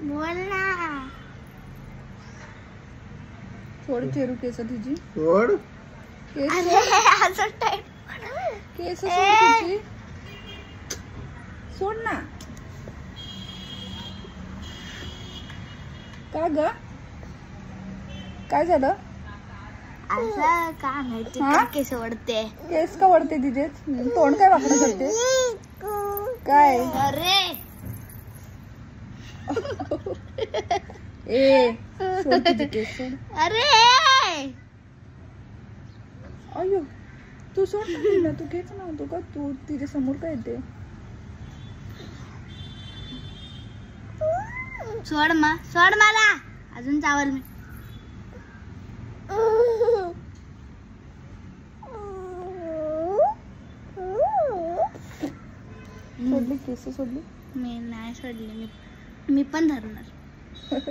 बोल ना. सोड चेरू केस तुझी. सोड. केस असं टाईट. केस सोड तुझी. सोड ना. का ग? काय झालं? असं का माहिती हा? का केस ओढते. केस का वळते तिचे? तोंड काय वाकडं करते? काय? अरे ए सोड तुझे केस सोड. अरे अयो तू सोड ना तिला. तू घेच ना. तू का तू तिच्या समोर काय येते? सोड मला. अजून चावल मी. सोडली केस सोडली. मी नाही सोडले. मी पण धरणार.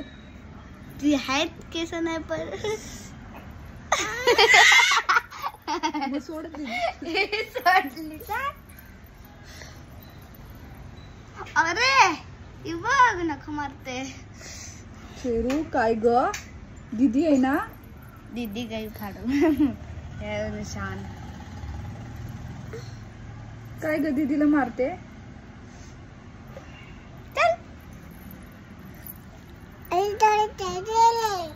ती आहेत केस नाही पण. मग सोड तिला. सोडली का? अरे ही बघ नख मारते. शेरू काय ग? दीदी आहे ना? दीदी काही खाडू. शान. काय ग दीदीला मारते?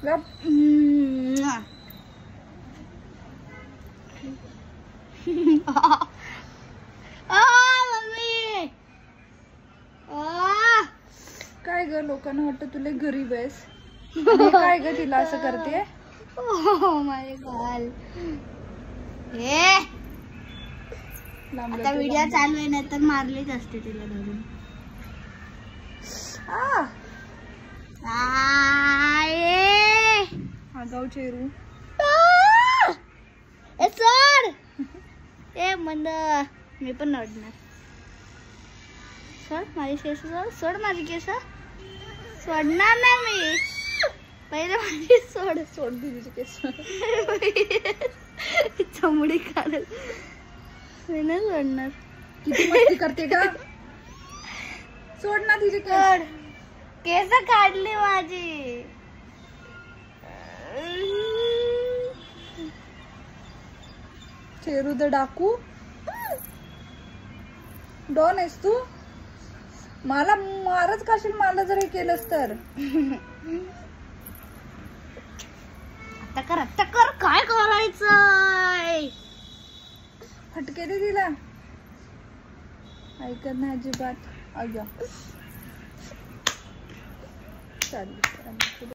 गप. मम्मी. काय ग लोकांना वाटतं तुला गरीब आहेस. आणि काय ग तिला असं करते? माय गॉड. हे आता व्हिडिओ चालू आहे नाही तर मारलीच असते तिला धरून. आगाऊ चेरू. सोड. ए मंद मी पण नडणार. सोड माझी केस. सोड माझी केस. सोडणार नाही मी. पहिले माझी सोड. सोड दीदीचे केस. चमडी काढल. मी नाही सोडणार. किती मस्ती करते का? सोड ना तिचे केस. केस काढली माझी. चेरू द डाकू. डॉन आहेस तू? मला मारच काशील मला जर हे केलंस तर. आता कर काय करायचंय? फटके दे तिला. ऐकत नाही अजिबात. अय्या चालेल.